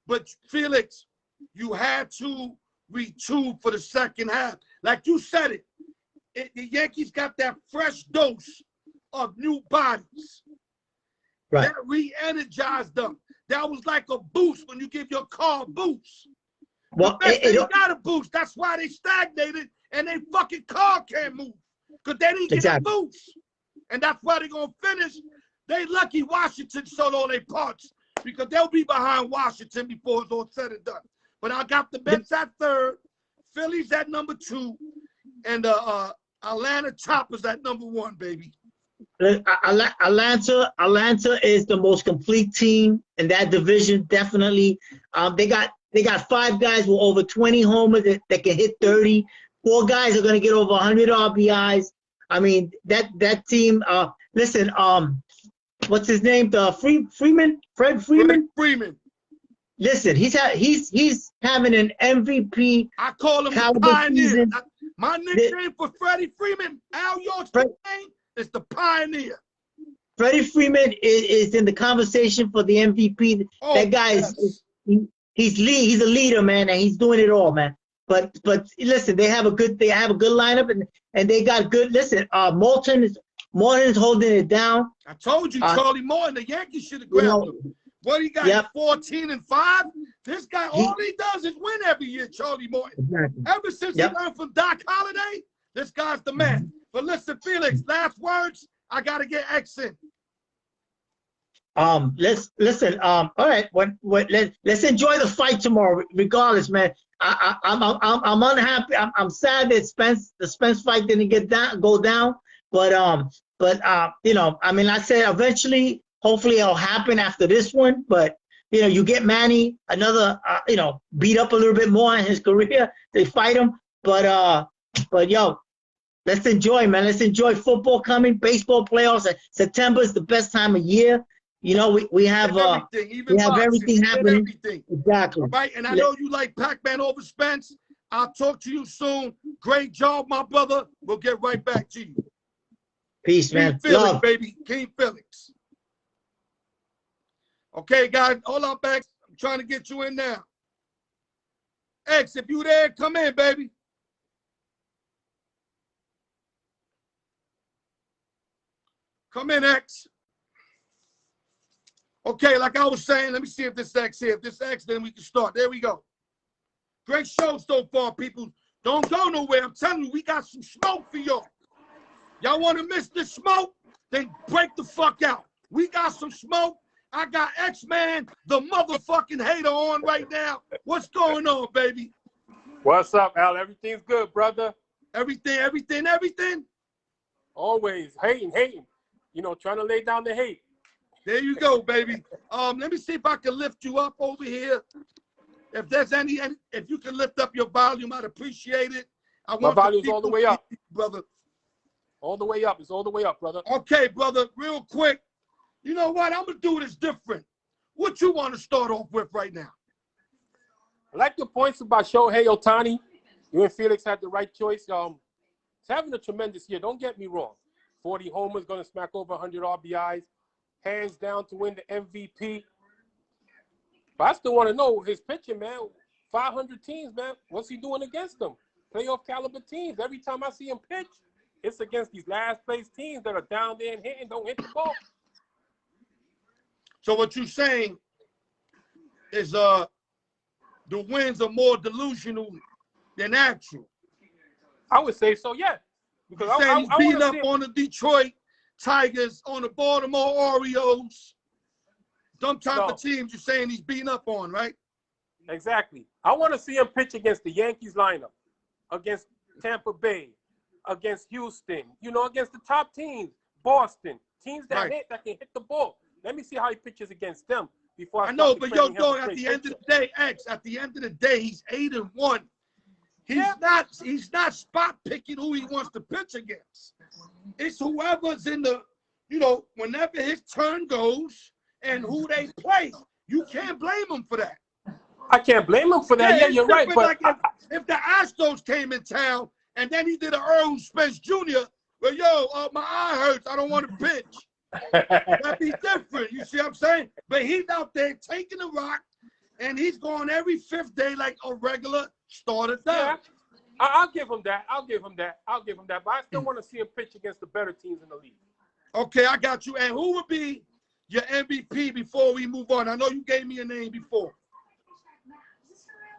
But, Felix, you had to retool for the second half. Like you said the Yankees got that fresh dose of new bodies. Right. That re-energized them. That was like a boost when you give your car a boost. Well, they got a boost. That's why they stagnated and they fucking car can't move. Because they didn't get a boost. And that's why they're going to finish. They lucky Washington sold all their parts because they'll be behind Washington before it's all said and done. But I got the Mets at third, Phillies at number 2, and Atlanta Choppers at number 1, baby. Atlanta is the most complete team in that division, definitely. They got 5 guys with over 20 homers that can hit 30. 4 guys are going to get over 100 RBIs. I mean, that team, listen, what's his name? Fred Freeman? Fred Freeman. Listen, he's having an MVP. I call him the Pioneer. My nickname for Freddie Freeman, Al York's name, is the Pioneer. Freddie Freeman is in the conversation for the MVP. That guy he's a leader, man, and he's doing it all, man. But listen, they have a good lineup and they got good. Listen, Morton is holding it down. I told you, Charlie Morton, the Yankees should have grabbed him. What he got? Yep. 14-5. This guy, all he does is win every year, Charlie Morton. Exactly. Ever since he learned from Doc Holliday, this guy's the man. But listen, Felix, last words. I gotta get X in. Let's listen. All right. Let's enjoy the fight tomorrow, regardless, man. I'm unhappy. I'm sad that the Spence fight didn't go down. But you know, I mean, I said eventually, hopefully, it'll happen after this one. But you know, you get Manny another, you know, beat up a little bit more in his career. They fight him. But yo, let's enjoy, man. Let's enjoy football coming. Baseball playoffs. September is the best time of year. You know, we have everything happening. Everything. Exactly. All right, and I know you like Pac-Man over Spence. I'll talk to you soon. Great job, my brother. We'll get right back to you. Peace, man. King Felix, Love. baby. King Felix. Okay, guys, hold on, X. I'm trying to get you in now. X, if you there, come in, baby. Come in, X. Okay, like I was saying, let me see if this X here. If this X, then we can start. There we go. Great show so far, people. Don't go nowhere. I'm telling you, we got some smoke for y'all. Y'all want to miss this smoke? Then break the fuck out. We got some smoke. I got X-Man, the motherfucking hater, on right now. What's going on, baby? What's up, Al? Everything's good, brother. Everything? Always hating. You know, trying to lay down the hate. There you go, baby. Let me see if I can lift you up over here. If there's if you can lift up your volume, I'd appreciate it. My volume's all the way up, brother. All the way up. It's all the way up, brother. Okay, brother. Real quick. You know what? I'm gonna do this different. What you want to start off with right now? I like your points about Shohei Ohtani. You and Felix had the right choice. He's having a tremendous year. Don't get me wrong. 40 homers, going to smack over 100 RBIs. Hands down to win the MVP. But I still want to know his pitching, man. 500 teams, man. What's he doing against them? Playoff caliber teams. Every time I see him pitch, it's against these last place teams that are down there and hitting, don't hit the ball. So what you're saying is the wins are more delusional than actual. I would say so, yeah. Because he's beating up on the Detroit Tigers, on the Baltimore Orioles. Them type of teams you're saying he's beating up on, right? Exactly. I want to see him pitch against the Yankees lineup, against Tampa Bay, against Houston, you know, against the top teams, Boston, teams that can hit the ball. Let me see how he pitches against them before I know, but yo, dog, at the end of the day, X, at the end of the day, he's 8-1. He's not spot picking who he wants to pitch against. It's whoever's in the, you know, whenever his turn goes and who they play. You can't blame him for that. I can't blame him for that. Yeah, you're right. But like if the Astros came in town and then he did an Earl Spence Jr., well, yo, my eye hurts. I don't want to pitch. That'd be different. You see what I'm saying? But he's out there taking the rock, and he's going every fifth day like a regular starter does. Yeah, I'll give him that. But I still want to see him pitch against the better teams in the league. Okay, I got you. And who would be your MVP before we move on? I know you gave me a name before.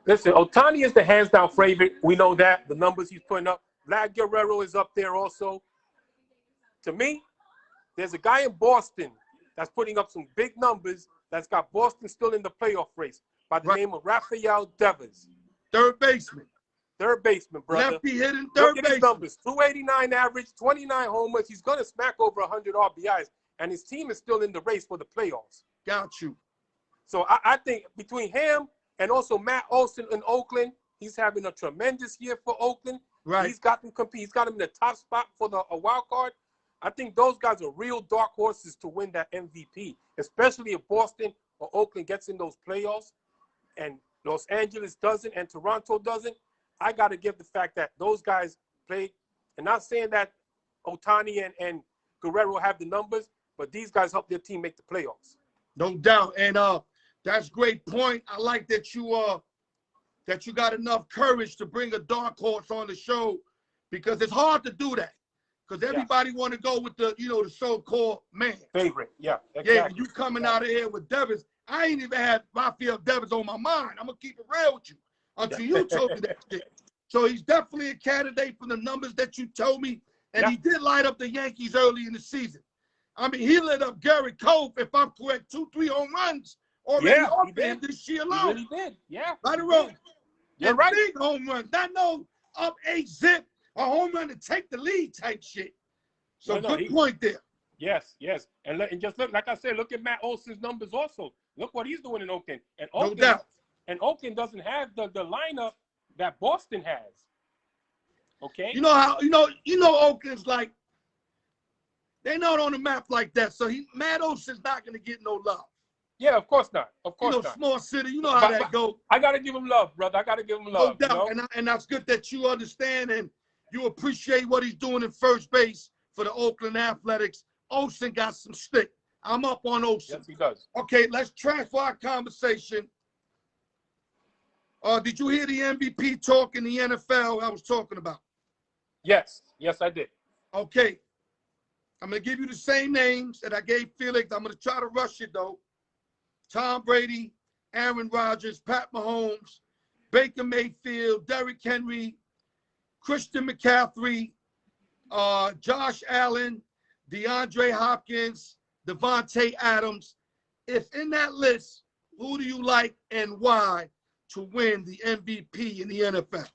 Listen, Ohtani is the hands-down favorite. We know that. The numbers he's putting up. Vlad Guerrero is up there also. To me, there's a guy in Boston that's putting up some big numbers that's got Boston still in the playoff race by the name of Rafael Devers. Third baseman, brother. Lefty hitting third baseman. His numbers, 289 average, 29 homers. He's going to smack over 100 RBIs, and his team is still in the race for the playoffs. Got you. So I think between him and also Matt Olson in Oakland, he's having a tremendous year for Oakland. Right. He's got them compete. He's got him in the top spot for a wild card. I think those guys are real dark horses to win that MVP, especially if Boston or Oakland gets in those playoffs and Los Angeles doesn't and Toronto doesn't. I got to give the fact that those guys played, and not saying that Ohtani and Guerrero have the numbers, but these guys help their team make the playoffs. No doubt. And that's a great point. I like that you got enough courage to bring a dark horse on the show, because it's hard to do that. Because everybody want to go with the, you know, the so-called man. Favorite, yeah. Exactly. Yeah, you coming out of here with Devers. I ain't even had Rafael Devers on my mind. I'm gonna keep it real with you until you told me that shit. So he's definitely a candidate from the numbers that you told me, and he did light up the Yankees early in the season. I mean, he lit up Garrett Cole, if I'm correct, 2-3 home runs already off him this year alone. He really did. Yeah. Right or wrong? You're right. Big home runs. Not no up 8-zip, a home run to take the lead type shit. So good point there. Yes. And just look, like I said, look at Matt Olson's numbers also. Look what he's doing in Oakland. And Oakland, no doubt. And Oakland doesn't have the lineup that Boston has. Okay? You know how Oakland's like, they're not on the map like that. So Matt Olson's not gonna get no love. Yeah, of course not. Of course not. Small city, you know how that goes. I gotta give him love, brother. I gotta give him love. No doubt. And that's good that you understand and you appreciate what he's doing in first base for the Oakland Athletics. Olsen got some stick. I'm up on Olsen. Yes, he does. Okay, let's transfer our conversation. Did you hear the MVP talk in the NFL I was talking about? Yes, I did. Okay. I'm going to give you the same names that I gave Felix. I'm going to try to rush it, though. Tom Brady, Aaron Rodgers, Pat Mahomes, Baker Mayfield, Derrick Henry, Christian McCaffrey, Josh Allen, DeAndre Hopkins, Devontae Adams. If in that list, who do you like and why to win the MVP in the NFL?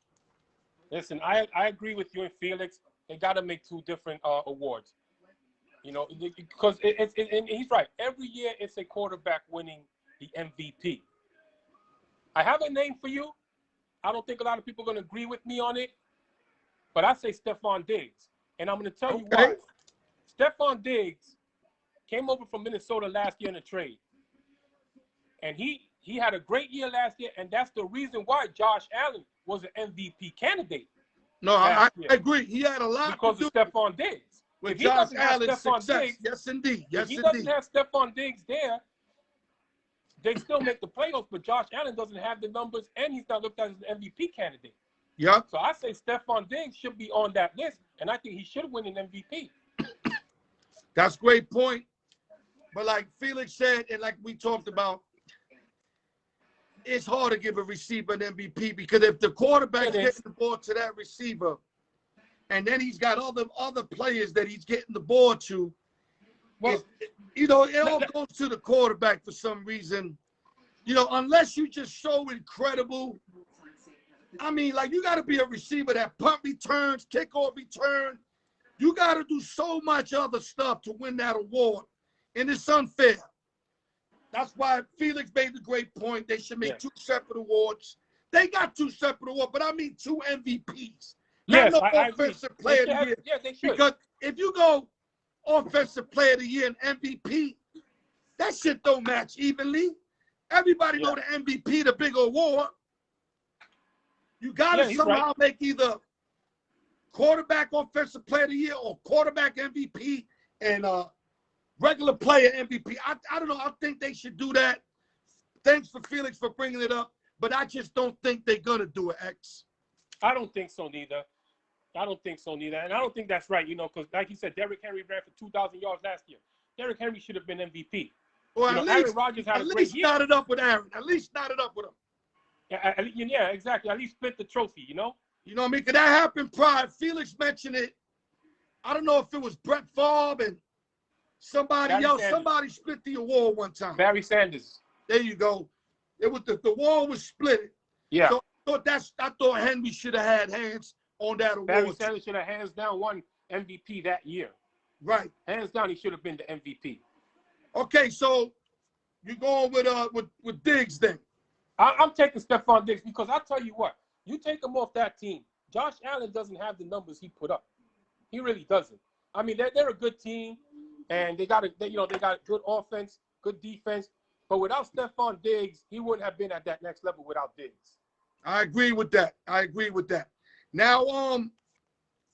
Listen, I agree with you and Felix. They got to make two different awards. You know, because and he's right. Every year it's a quarterback winning the MVP. I have a name for you. I don't think a lot of people are going to agree with me on it, but I say Stephon Diggs. And I'm going to tell you why. Stephon Diggs came over from Minnesota last year in a trade. And he had a great year last year, and that's the reason why Josh Allen was an MVP candidate. No, I agree. He had a lot because to do of Stephon Diggs. With Josh Allen's success. Yes, indeed. Yes, if he doesn't have Stephon Diggs there, they still make the playoffs, but Josh Allen doesn't have the numbers, and he's not looked at as an MVP candidate. Yep. So I say Stephon Diggs should be on that list, and I think he should win an MVP. That's a great point. But like Felix said, and like we talked about, it's hard to give a receiver an MVP because if the quarterback's getting the ball to that receiver, and then he's got other players that he's getting the ball to, well, it all goes to the quarterback for some reason. Unless you just so incredible. I mean, like, you got to be a receiver that punt returns, kickoff return. You got to do so much other stuff to win that award, and it's unfair. That's why Felix made the great point. They should make two separate awards. They got two separate awards, but I mean two MVPs. Yes, not no offensive player of the year. Yeah, they should. Because if you go offensive player of the year and MVP, that shit don't match evenly. Everybody know the MVP, the big award. You got to somehow make either quarterback offensive player of the year or quarterback MVP and regular player MVP. I don't know. I think they should do that. Thanks for Felix for bringing it up, but I just don't think they're going to do it, X. I don't think so neither. And I don't think that's right, because like you said, Derrick Henry ran for 2,000 yards last year. Derrick Henry should have been MVP. Well, Aaron Rodgers had a great year. At least knot it up with Aaron. At least knot it up with him. Yeah, exactly. At least split the trophy, You know what I mean? Because that happened prior. Felix mentioned it. I don't know if it was Brett Favre and somebody else. Sanders. Somebody split the award one time. Barry Sanders. There you go. It was the wall was split. Yeah. So I thought Henry should have had hands on that award. Barry Sanders should have hands down won MVP that year. Right. Hands down, he should have been the MVP. Okay, so you're going with Diggs then. I'm taking Stephon Diggs because I'll tell you what, you take him off that team, Josh Allen doesn't have the numbers he put up. He really doesn't. I mean, they're a good team, and they got good offense, good defense. But without Stephon Diggs, he wouldn't have been at that next level without Diggs. I agree with that. Now,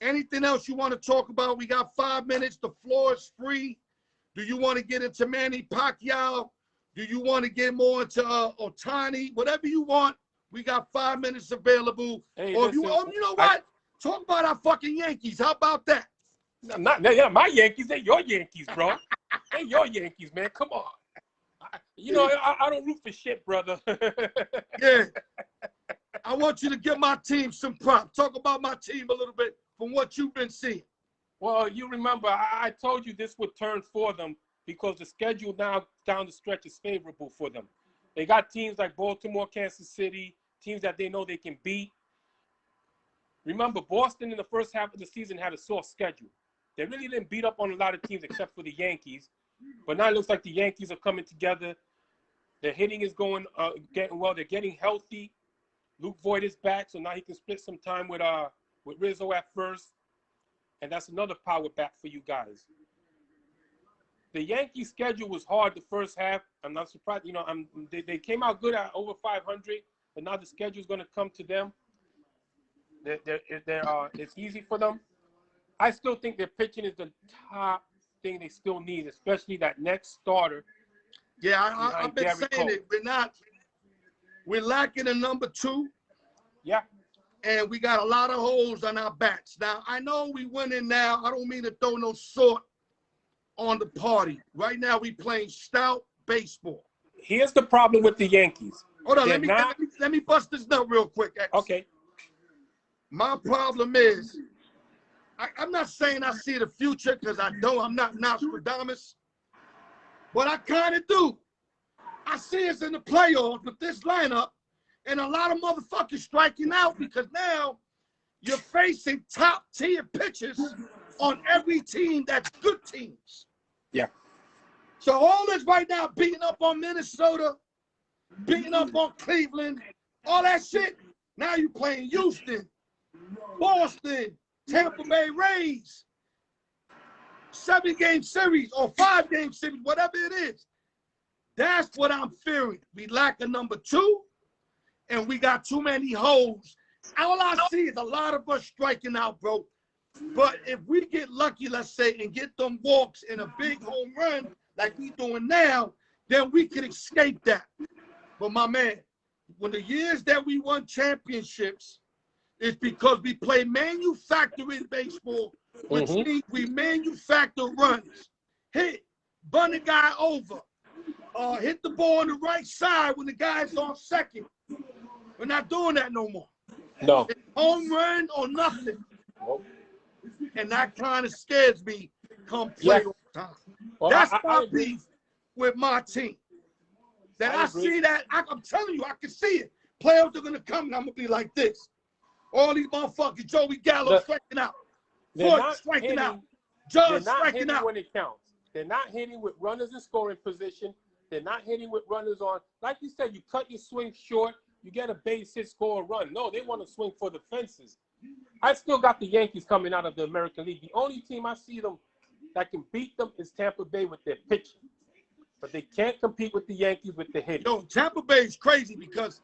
anything else you want to talk about? We got 5 minutes. The floor is free. Do you want to get into Manny Pacquiao? Do you want to get more into Ohtani? Whatever you want. We got 5 minutes available. Hey, or you know what? Talk about our fucking Yankees. How about that? Not my Yankees. They're your Yankees, bro. They're your Yankees, man. Come on. You know, I don't root for shit, brother. Yeah. I want you to give my team some props. Talk about my team a little bit from what you've been seeing. Well, you remember, I told you this would turn for them because the schedule now down the stretch is favorable for them. They got teams like Baltimore, Kansas City, teams that they know they can beat. Remember, Boston in the first half of the season had a soft schedule. They really didn't beat up on a lot of teams except for the Yankees. But now it looks like the Yankees are coming together. Their hitting is getting well. They're getting healthy. Luke Voigt is back, so now he can split some time with Rizzo at first. And that's another power back for you guys. The Yankees' schedule was hard the first half. I'm not surprised. You know, they came out good at over 500, but now the schedule is going to come to them. It's easy for them. I still think their pitching is the top thing they still need, especially that next starter. Yeah, I've been Gary saying Cole. it. We're lacking a number 2. Yeah. And we got a lot of holes on our bats. Now, I know we winning now. I don't mean to throw no salt on the party. Right now, we playing stout baseball. Here's the problem with the Yankees. Hold on, let me bust this nut real quick, X. Okay. My problem is, I'm not saying I see the future because I don't. I'm not Nostradamus. But I kind of do. I see us in the playoffs with this lineup and a lot of motherfuckers striking out because now you're facing top-tier pitchers on every team that's good teams. Yeah. So all this right now, beating up on Minnesota, beating up on Cleveland, all that shit, now you playing Houston, Boston, Tampa Bay Rays, 7-game series or 5-game series, whatever it is. That's what I'm fearing. We lack a number 2, and we got too many holes. All I see is a lot of us striking out, bro. But if we get lucky, let's say, and get them walks in a big home run like we doing now, then we can escape that. But my man, when the years that we won championships, it's because we play manufacturing baseball, which means we manufacture runs. Hit, run the guy over, hit the ball on the right side when the guy's on second. We're not doing that no more. No. It's home run or nothing. Nope. And that kind of scares me come playoff time. Well, That's I my agree. beef with my team. That I agree. see that, I'm telling you, I can see it. Players are going to come and I'm going to be like this. All these motherfuckers, Joey Gallo striking out. Ford striking out. Judge striking out. When it counts. They're not hitting with runners in scoring position. They're not hitting with runners on. Like you said, you cut your swing short. You get a base hit, score a run. No, they want to swing for the fences. I still got the Yankees coming out of the American League. The only team I see them that can beat them is Tampa Bay with their pitching. But they can't compete with the Yankees with the hitting. Yo, Tampa Bay is crazy because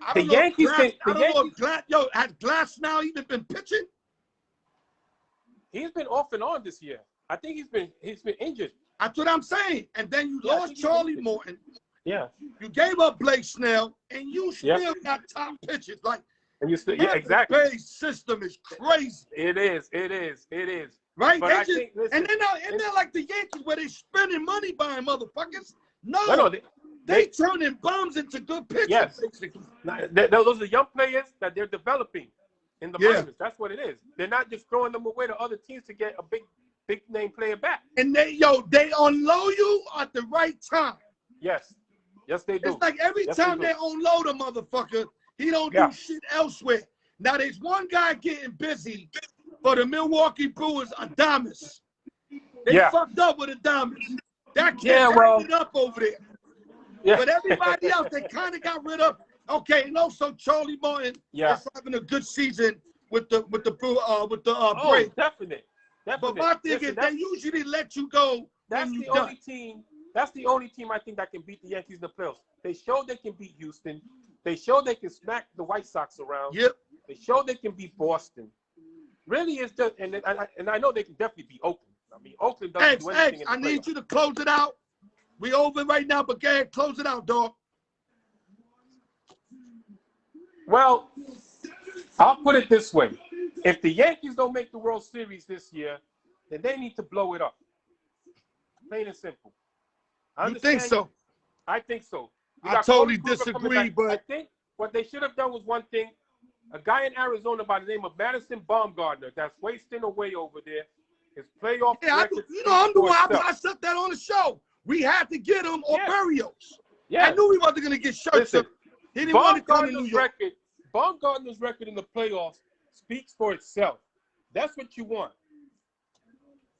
I don't know. Has Glass now even been pitching? He's been off and on this year. I think he's been injured. That's what I'm saying. And then you lost Charlie Morton. Yeah. You gave up Blake Snell, and you still got top pitchers. Like, and you still, exactly. The Bay's system is crazy. It is. Right? But Listen, and they're not like the Yankees where they spending money buying motherfuckers. No, they turning bums into good pitchers. Yes. Basically. Those are young players that they're developing in the minors. That's what it is. They're not just throwing them away to other teams to get a big name player back. And they unload you at the right time. Yes, they do. It's like every time they unload a motherfucker, he don't do shit elsewhere. Now there's one guy getting busy for the Milwaukee Brewers, Adames. They fucked up with Adames. That kid it up over there. Yeah. But everybody else, they kind of got rid of. Okay, and also Charlie Morton is having a good season with the Braves. Definitely. But my thing is, they usually let you go. That's the only team. That's the only team I think that can beat the Yankees in the playoffs. They showed they can beat Houston. They showed they can smack the White Sox around. Yep. They showed they can beat Boston. Really, it's just and I know they can definitely beat Oakland. I mean, Oakland doesn't do anything in the I need you to close it out. We over right now, but go ahead, close it out, dog. Well, I'll put it this way. If the Yankees don't make the World Series this year, then they need to blow it up. Plain and simple. You think so? I think so. I totally disagree, but I think what they should have done was one thing. A guy in Arizona by the name of Madison Bumgarner that's wasting away over there. His playoff record. I'm the one. I said that on the show. We had to get him or Barrios. Yeah. I knew we wasn't going to get shirts. Listen, he didn't want to come to New York. Bumgarner's record in the playoffs speaks for itself. That's what you want.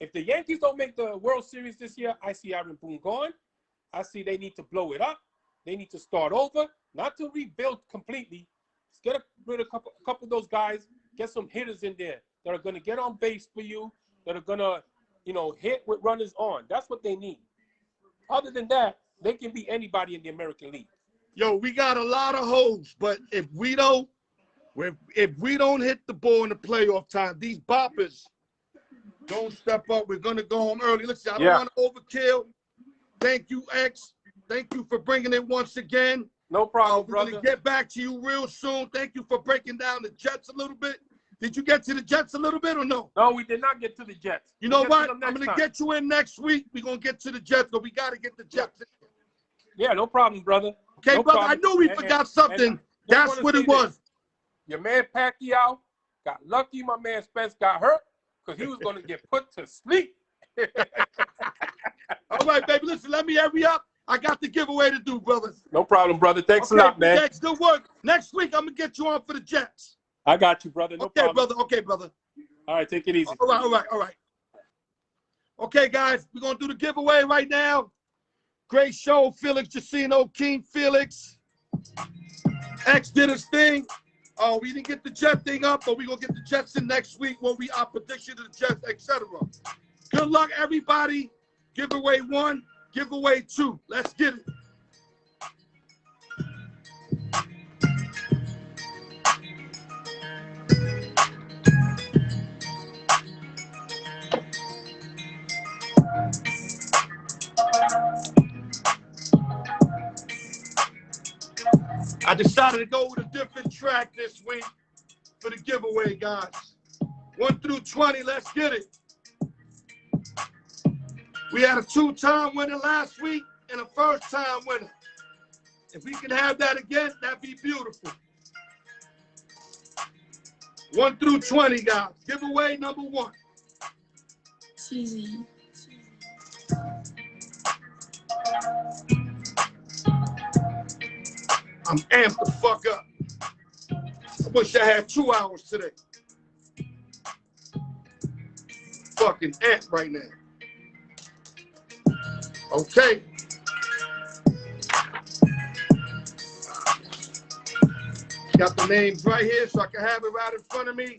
If the Yankees don't make the World Series this year, I see Aaron Boone gone. I see they need to blow it up. They need to start over, not to rebuild completely. Just get rid of a couple of those guys. Get some hitters in there that are going to get on base for you, that are going to, hit with runners on. That's what they need. Other than that, they can be anybody in the American League. Yo, we got a lot of hoes, but if we don't hit the ball in the playoff time, these boppers don't step up. We're going to go home early. Listen, I don't want to overkill. Thank you, X. Thank you for bringing it once again. No problem, we're brother. We're going to get back to you real soon. Thank you for breaking down the Jets a little bit. Did you get to the Jets a little bit or no? No, we did not get to the Jets. You know what? I'm going to get you in next week. We're going to get to the Jets, but we got to get the Jets in. Yeah, no problem, brother. Okay, no brother, problem. I knew we forgot something. That's what it was. Your man Pacquiao got lucky. My man Spence got hurt because he was going to get put to sleep. All right, baby. Listen, let me hurry up. I got the giveaway to do, brother. No problem, brother. Thanks a lot, man. Thanks. Good work. Next week, I'm going to get you on for the Jets. I got you, brother. No problem. Okay, brother. All right, take it easy. All right. Okay, guys, we're going to do the giveaway right now. Great show, Felix Jacino, King Felix. X did his thing. We didn't get the Jet thing up, but we're going to get the Jets in next week when we our prediction of the Jets, etc. Good luck, everybody. Giveaway 1, giveaway 2. Let's get it. I decided to go with a different track this week for the giveaway, guys. 1 through 20, let's get it. We had a 2-time winner last week and a first-time winner. If we can have that again, that'd be beautiful. 1 through 20, guys. Giveaway number 1. Cheesy. I'm amped the fuck up. I wish I had 2 hours today. Fucking amped right now. Okay. Got the names right here so I can have it right in front of me.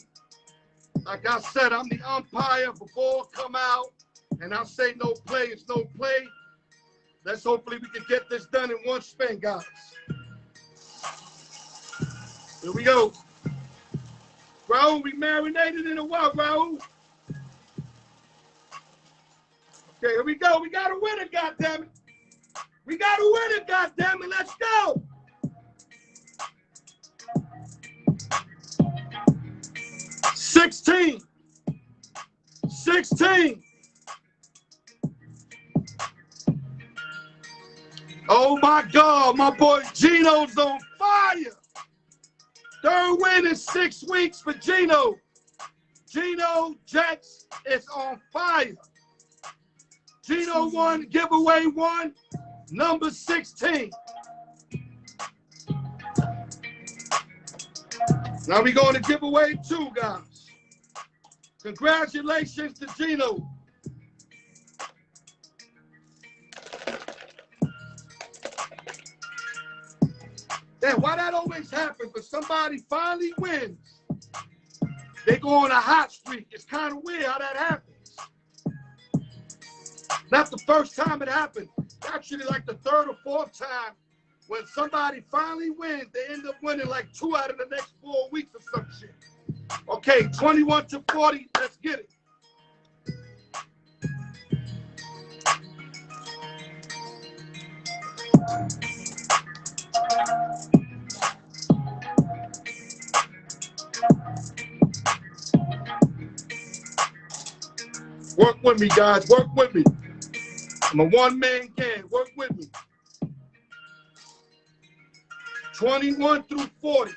Like I said, I'm the umpire. If a ball come out and I say no play, it's no play. Let's hopefully we can get this done in one spin, guys. Here we go. Raul, we marinated in a while, Raul. Okay, here we go. We got a winner, goddammit. We got a winner, goddammit. Let's go. $16. Oh my God, my boy Gino's on fire. 3rd win in 6 weeks for Gino. Gino Jets is on fire. Gino won, giveaway 1, number 16. Now we're going to giveaway 2, guys. Congratulations to Gino. Damn, why that always happens? But somebody finally wins. They go on a hot streak. It's kind of weird how that happens. Not the first time it happened. Actually, like the 3rd or 4th time when somebody finally wins, they end up winning like 2 out of the next 4 weeks or some shit. Okay, 21 to 40. Let's get it. Work with me, guys. Work with me. I'm a one-man gang. Work with me. 21 through 40.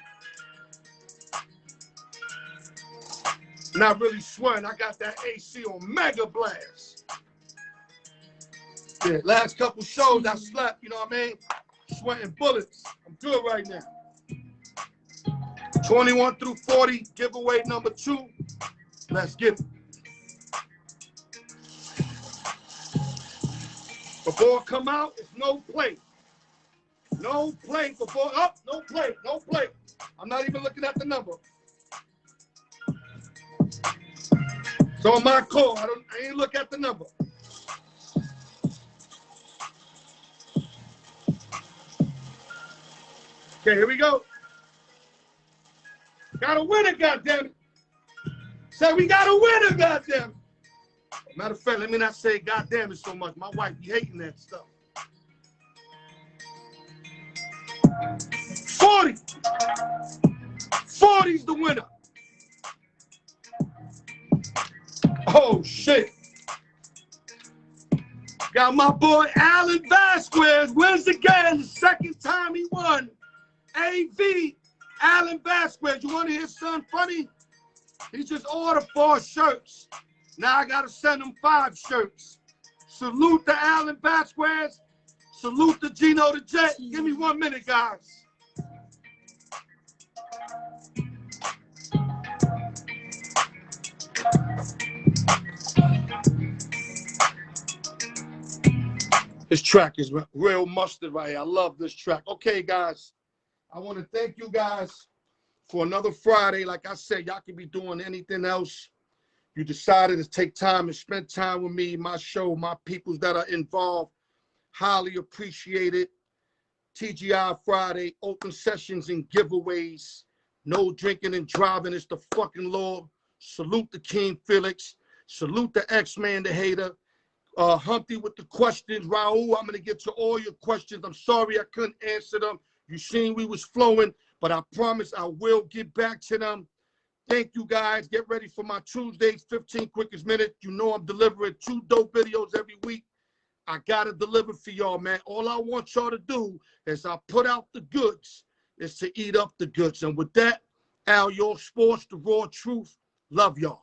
Not really sweating. I got that AC on mega blast. Yeah, last couple shows I slept, you know what I mean? Sweating bullets. I'm good right now. 21 through 40, giveaway number 2. Let's get it. Before it come out, it's no play. No play before up, no play, no play. I'm not even looking at the number. So on my call, I ain't look at the number. Okay, here we go. Got a winner, goddammit. Say we got a winner, goddammit. Matter of fact, let me not say goddammit so much. My wife be hating that stuff. 40. 40's the winner. Oh, shit. Got my boy Alan Vasquez wins again. The second time he won. AV, Alan Vasquez. You want to hear something funny? He just ordered 4 shirts. Now I got to send him 5 shirts. Salute to Alan Vasquez. Salute to Gino the Jet. Give me 1 minute, guys. This track is real mustard right here. I love this track. Okay, guys. I want to thank you guys for another Friday. Like I said, y'all can be doing anything else. You decided to take time and spend time with me, my show, my peoples that are involved. Highly appreciated. TGI Friday, open sessions and giveaways. No drinking and driving. It's the fucking law. Salute the King Felix. Salute the X-Man, the hater. Humpty with the questions. Raul, I'm going to get to all your questions. I'm sorry I couldn't answer them. You seen we was flowing, but I promise I will get back to them. Thank you, guys. Get ready for my Tuesdays, 15 quickest minute. You know I'm delivering 2 dope videos every week. I got to deliver for y'all, man. All I want y'all to do is I put out the goods is to eat up the goods. And with that, Al York Sports, the raw truth. Love y'all.